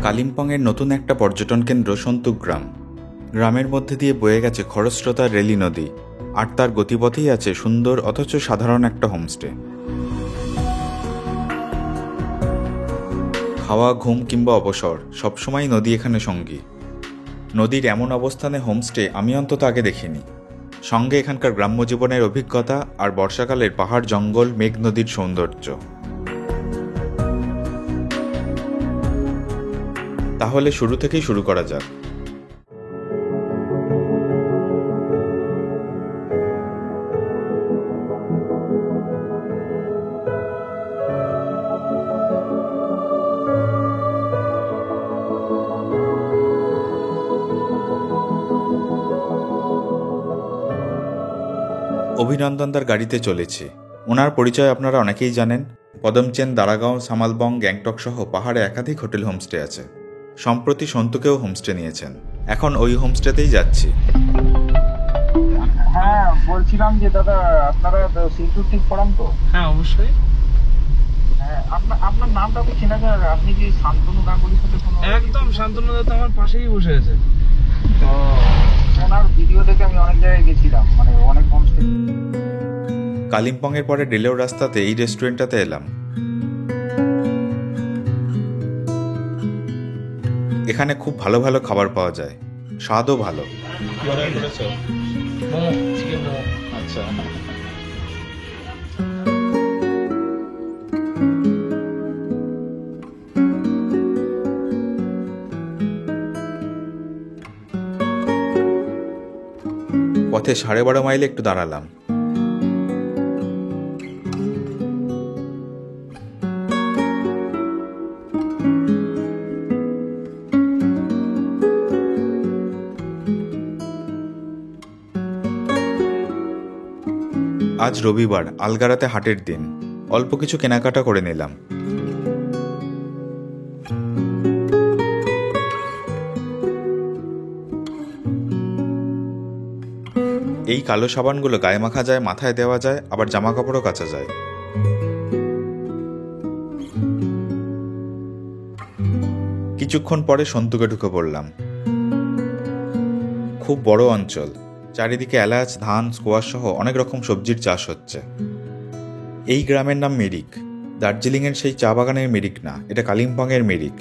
কালিম্পংয়ের নতুন একটা পর্যটন কেন্দ্র সন্তুগ্রাম। গ্রামের মধ্যে দিয়ে বয়ে গেছে খরস্রোতা রেলি নদী, আর তার গতিপথেই আছে সুন্দর অথচ সাধারণ একটা হোমস্টে। খাওয়া, ঘুম কিংবা অবসর সবসময় নদী এখানে সঙ্গী। নদীর এমন অবস্থানে হোমস্টে আমি অন্তত আগে দেখিনি। সঙ্গে এখানকার গ্রাম্য জীবনের অভিজ্ঞতা আর বর্ষাকালের পাহাড়, জঙ্গল, মেঘ, নদীর সৌন্দর্য। তাহলে শুরু থেকেই শুরু করা যাক। অভিনন্দনদার গাড়িতে চলেছি। ওনার পরিচয় আপনারা অনেকেই জানেন। পদমচেন, দারাগাঁও, সামালবং, গ্যাংটক সহ পাহাড়ে একাধিক হোটেল হোমস্টে আছে। সম্প্রতি সন্তুকেও হোমস্টে নিয়েছেন। এখন ওই হোমস্টেতেই যাচ্ছি। হ্যাঁ, বলছিলাম যে দাদা আপনারা সিটু ঠিক করান তো? হ্যাঁ, অবশ্যই। হ্যাঁ, আপনার নামটা কি চেনা যায়? আপনি কি শান্তনু গাঙ্গুলির সাথে কোনো? একদম, শান্তনু দা তো আমার পাশেই বসে আছে। ওনার ভিডিও দেখে আমি অনেক জায়গায় গেছিলাম, মানে অনেক হোমস্টে। কালিম্পংয়ের পরে ডেলেও রাস্তাতে এই রেস্টুরেন্টটাতে এলাম। এখানে খুব ভালো ভালো খাবার পাওয়া যায়, স্বাদও ভালো। আচ্ছা, পথে 12.5 মাইলে একটু দাঁড়ালাম। আজ রবিবার, আলগারাতে হাটের দিন। অল্প কিছু কেনাকাটা করে নিলাম। এই কালো সাবানগুলো গায়ে মাখা যায়, মাথায় দেওয়া যায়, আবার জামা কাপড়ও কাচা যায়। কিছুক্ষণ পরে সন্তুকে ঢুকে পড়লাম। খুব বড় অঞ্চল, চারিদিকে এলাচ, ধান, স্কোয়াশ সহ অনেক রকম সবজির চাষ হচ্ছে। এই গ্রামের নাম মিরিক। দার্জিলিংয়ের সেই চা বাগানের মিরিক না, এটা কালিম্পংয়ের মিরিক।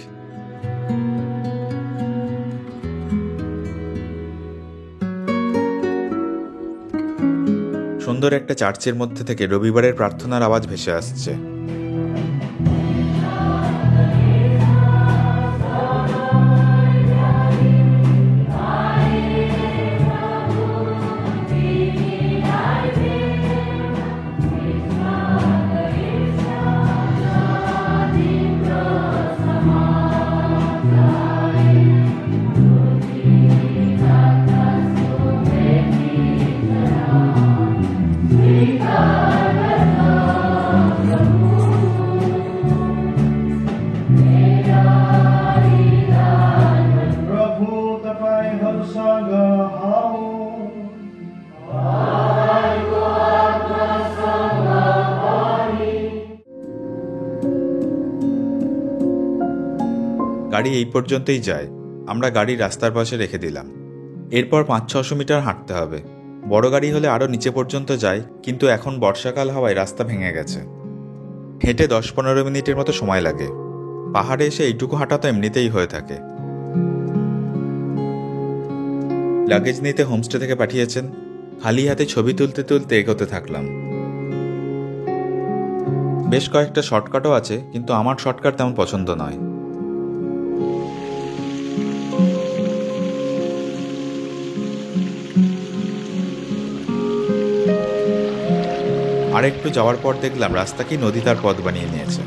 সুন্দর একটা চার্চের মধ্যে থেকে রবিবারের প্রার্থনার আওয়াজ ভেসে আসছে। গাড়ি এই পর্যন্তই যায়। আমরা গাড়ি রাস্তার পাশে রেখে দিলাম। এরপর 500-600 মিটার হাঁটতে হবে। বড় গাড়ি হলে আরও নিচে পর্যন্ত যায়, কিন্তু এখন বর্ষাকাল হওয়ায় রাস্তা ভেঙে গেছে। হেঁটে 10-15 মিনিটের মতো সময় লাগে। পাহাড়ে এসে এইটুকু হাঁটা তো এমনিতেই হয়ে থাকে। লাগেজ নিতে হোমস্টে থেকে পাঠিয়েছেন। খালি হাতে ছবি তুলতে তুলতে এগোতে থাকলাম। বেশ কয়েকটা শর্টকাটও আছে, কিন্তু আমার শর্টকাট তেমন পছন্দ নয়। আর একটু যাওয়ার পর দেখলাম রাস্তাকেই নদী তার পথ বানিয়ে নিয়েছে।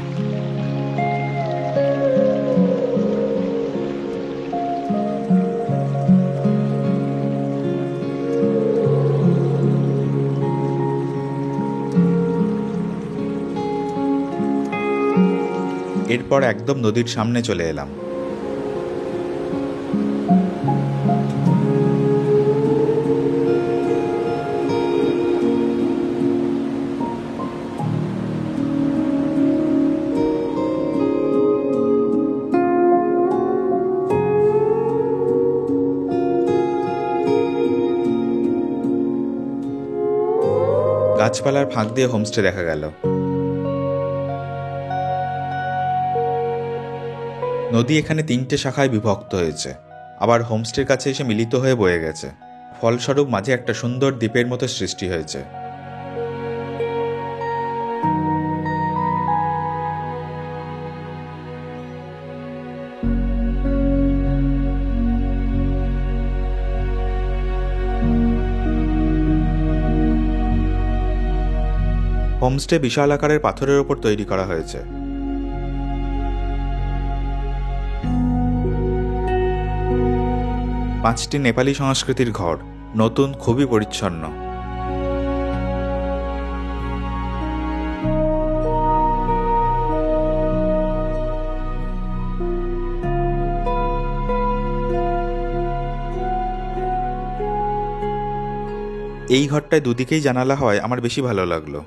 এরপর একদম নদীর সামনে চলে এলাম। গাছপালার ফাঁক দিয়ে হোমস্টে দেখা গেল। নদী এখানে 3টে শাখায় বিভক্ত হয়েছে, আবার হোমস্টের কাছে এসে মিলিত হয়ে বয়ে গেছে। ফলস্বরূপ মাঝে একটা সুন্দর দ্বীপের মতো সৃষ্টি হয়েছে। হোমস্টে বিশাল আকারের পাথরের ওপর তৈরি করা হয়েছে। পাঁচটি নেপালি সংস্কৃতির ঘর, নতুন, খুবই পরিচ্ছন্ন। এই ঘরটায় দুদিকেই জানালা হয় আমার বেশি ভালো লাগলো।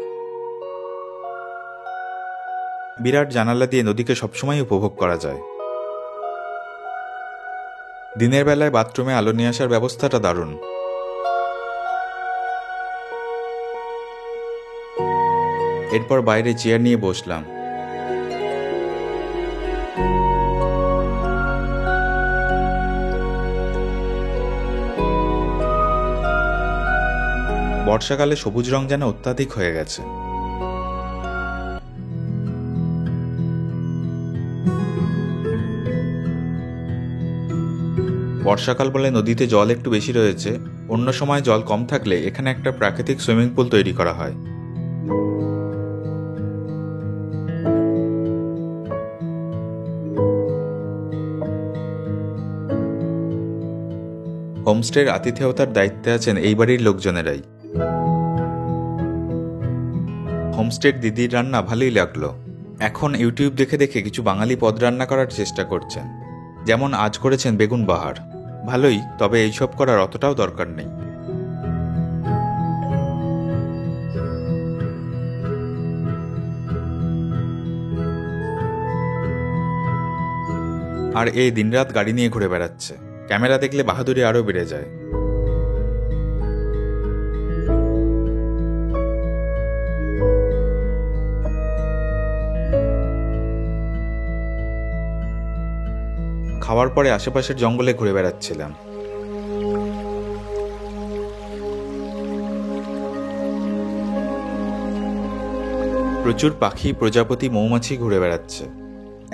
বিরাট জানালা দিয়ে নদীকে সবসময় উপভোগ করা যায়। দিনের বেলায় বাথরুমে আলো নিয়ে আসার ব্যবস্থাটা দারুণ। এরপর বাইরে চেয়ার নিয়ে বসলাম। বর্ষাকালে সবুজ রং যেন অত্যাধিক হয়ে গেছে। বর্ষাকাল বলে নদীতে জল একটু বেশি রয়েছে, অন্য সময় জল কম থাকলে এখানে একটা প্রাকৃতিক সুইমিং পুল তৈরি করা হয়। হোমস্টের আতিথেয়তার দায়িত্বে আছেন এই বাড়ির লোকজনেরাই। হোমস্টের দিদির রান্না ভালোই লাগলো। এখন ইউটিউব দেখে দেখে কিছু বাঙালি পদ রান্না করার চেষ্টা করছেন, যেমন আজ করেছেন বেগুন বাহার। ভালোই, তবে এইসব করার অতটাও দরকার নেই। আর এই দিনরাত গাড়ি নিয়ে ঘুরে বেড়াচ্ছে, ক্যামেরা দেখলে বাহাদুরি আরো বেড়ে যায়। খাওয়ার পরে আশেপাশের জঙ্গলে ঘুরে বেড়াচ্ছিলাম। প্রচুর পাখি, প্রজাপতি, মৌমাছি ঘুরে বেড়াচ্ছে।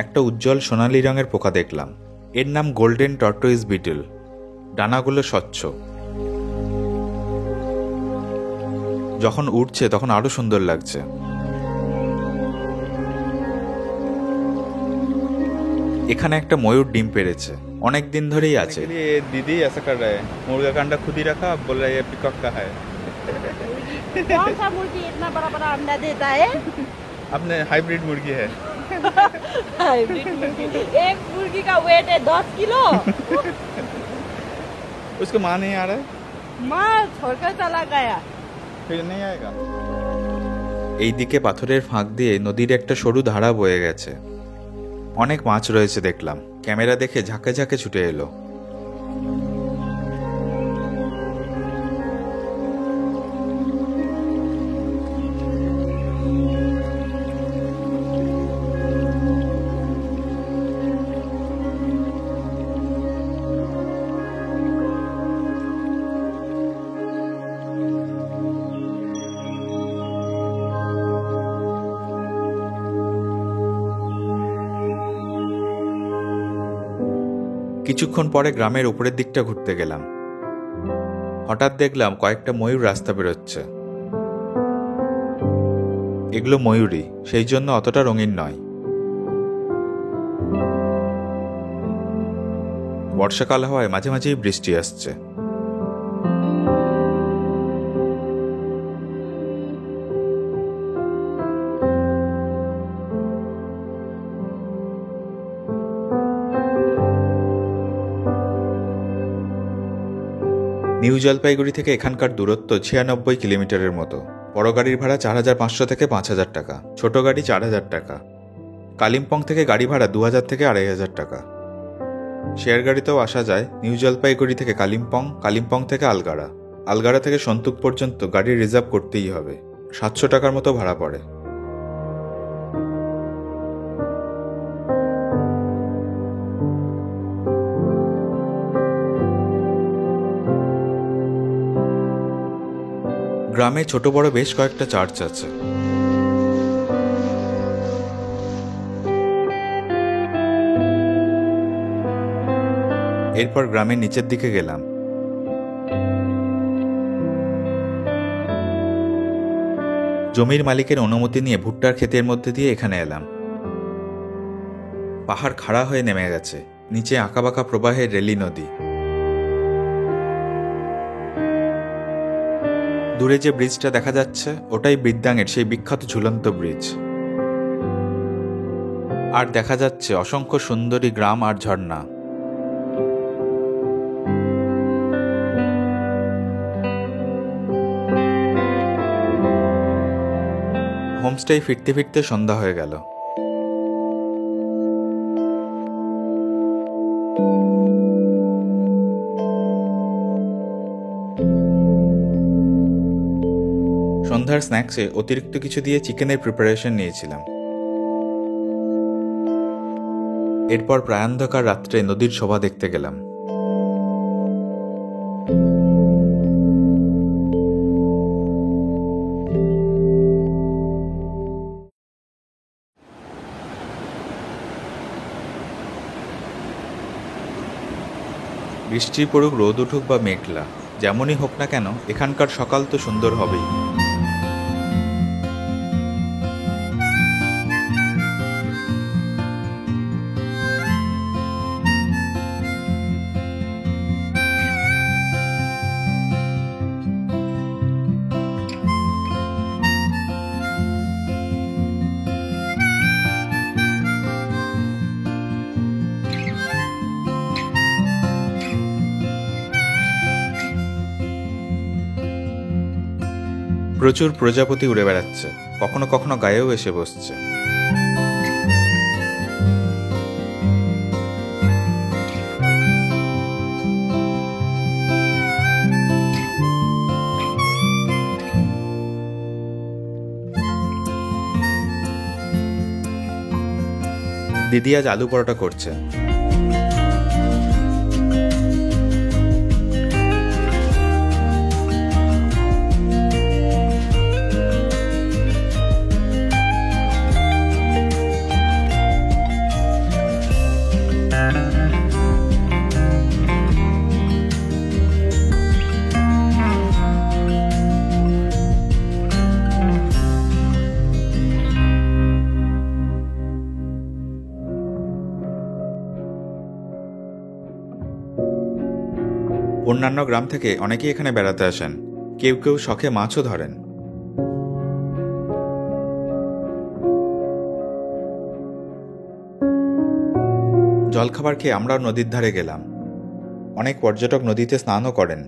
একটা উজ্জ্বল সোনালী রঙের পোকা দেখলাম, এর নাম গোল্ডেন টর্টোইস বিটল। ডানাগুলো স্বচ্ছ, যখন উড়ছে তখন আরো সুন্দর লাগছে। এখানে একটা ময়ূর ডিম পেড়েছে, অনেক দিন ধরেই আছে। দিদি ऐसा कर रहा है, मुर्गा का अंडा खुद ही रखा, बोल रहा है ये पिकॉक का है। कौन सा मुर्गी इतना बड़ा बड़ा अंडा देता है? अपने हाइब्रिड मुर्गी है। हाइब्रिड मुर्गी, एक मुर्गी का वेट है 10 किलो। उसको माँ नहीं आ रहा है, माँ छोड़कर चला गया। फिर नहीं आएगा। এইদিকে পাথরের ফাঁক দিয়ে নদীর একটা সরু ধারা বয়ে গেছে, অনেক মাছ রয়েছে দেখলাম। ক্যামেরা দেখে ঝাঁকে ঝাঁকে ছুটে এলো। কিছুক্ষণ পরে গ্রামের উপরের দিকটা ঘুরতে গেলাম। হঠাৎ দেখলাম কয়েকটা ময়ূর রাস্তা বেরোচ্ছে। এগুলো ময়ূরী, সেই জন্য অতটা রঙিন নয়। বর্ষাকাল হওয়ায় মাঝে মাঝেই বৃষ্টি আসছে। নিউ জলপাইগুড়ি থেকে এখানকার দূরত্ব 96 কিলোমিটারের মতো। বড় গাড়ির ভাড়া 4500 থেকে 5000 টাকা, ছোট গাড়ি 4000 টাকা। কালিম্পং থেকে গাড়ি ভাড়া 2000 থেকে 2500 টাকা। শেয়ার গাড়িতেও আসা যায় নিউ জলপাইগুড়ি থেকে কালিম্পং, কালিম্পং থেকে আলগাড়া, আলগাড়া থেকে সন্তুক পর্যন্ত গাড়ি রিজার্ভ করতেই হবে। 700 টাকার মতো ভাড়া পড়ে। গ্রামে ছোট বড় বেশ কয়েকটা চার্চ আছে। এরপর গ্রামের নিচের দিকে গেলাম। জমির মালিকের অনুমতি নিয়ে ভুট্টার ক্ষেতের মধ্যে দিয়ে এখানে এলাম। পাহাড় খাড়া হয়ে নেমে গেছে, নিচে আঁকাবাঁকা প্রবাহের রেলি নদী। দূরে যে ব্রিজটা দেখা যাচ্ছে ওটাই বৃদ্দাঙের সেই বিখ্যাত ঝুলন্ত ব্রিজ। আর দেখা যাচ্ছে অসংখ্য সুন্দরী গ্রাম আর ঝর্ণা। হোমস্টে ফিরতে ফিরতে সন্ধ্যা হয়ে গেল। সন্ধ্যার স্ন্যাক্সে অতিরিক্ত কিছু দিয়ে চিকেনের প্রিপারেশন নিয়েছিলাম। এরপর প্রায়ান্ধকার রাত্রে নদীর শোভা দেখতে গেলাম। বৃষ্টি পড়ুক, রোদ উঠুক বা মেঘলা, যেমনই হোক না কেন এখানকার সকাল তো সুন্দর হবেই। প্রচুর প্রজাপতি উড়ে বেড়াচ্ছে, কখনো কখনো গায়েও এসে বসছে। দিদি আজ আলু পরোটা করছে। অন্যান্য গ্রাম থেকে অনেকেই এখানে বেড়াতে আসেন, কেউ কেউ শখে মাছও ধরেন। জলখাবার খেয়ে আমরাও নদীর ধারে গেলাম। অনেক পর্যটক নদীতে স্নানও করেন।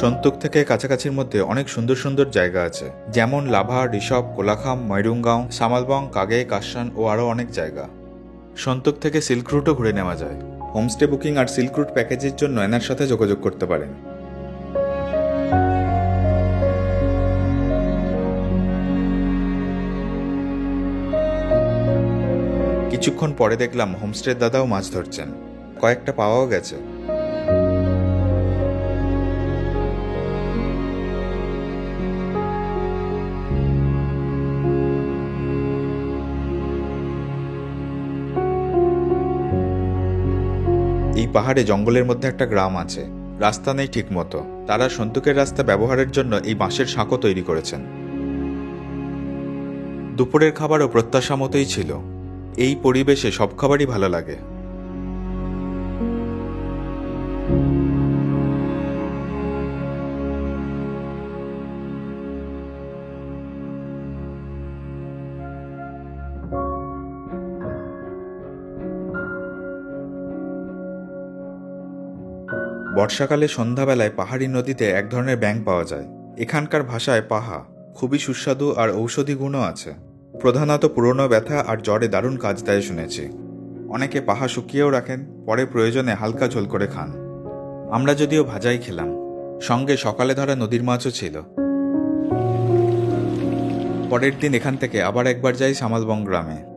সন্তোক থেকে কাছাকাছির মধ্যে অনেক সুন্দর সুন্দর জায়গা আছে, যেমন লাভা, ঋষভ, কোলাখাম, ময়রুঙ্গাঁও, সামালবং, কাগে, কাশান ও আরও অনেক জায়গা। সন্তোক থেকে সিল্ক রুটও ঘুরে নেওয়া যায়। হোমস্টে বুকিং আর সিল্ক রুট প্যাকেজের জন্য এনার সাথে যোগাযোগ করতে পারেন। কিছুক্ষণ পরে দেখলাম হোমস্টের দাদাও মাছ ধরছেন, কয়েকটা পাওয়াও গেছে। এই পাহাড়ে জঙ্গলের মধ্যে একটা গ্রাম আছে, রাস্তা নেই ঠিক মতো। তারা সন্তোকের রাস্তা ব্যবহারের জন্য এই বাঁশের সাঁকো তৈরি করেছেন। দুপুরের খাবারও প্রত্যাশা মতোই ছিল। এই পরিবেশে সব খাবারই ভালো লাগে। বর্ষাকালে সন্ধ্যাবেলায় পাহাড়ি নদীতে এক ধরনের ব্যাঙ পাওয়া যায়। এখানকার ভাষায় পাহা খুবই সুস্বাদু আর ঔষধি গুণও আছে। প্রধানত পুরনো ব্যথা আর জ্বরে দারুণ কাজ দেয় শুনেছি। অনেকে পাহা শুকিয়েও রাখেন, পরে প্রয়োজনে হালকা ঝোল করে খান। আমরা যদিও ভাজাই খেলাম, সঙ্গে সকালে ধরা নদীর মাছও ছিল। পরের দিন এখান থেকে আবার একবার যাই সামালবং গ্রামে।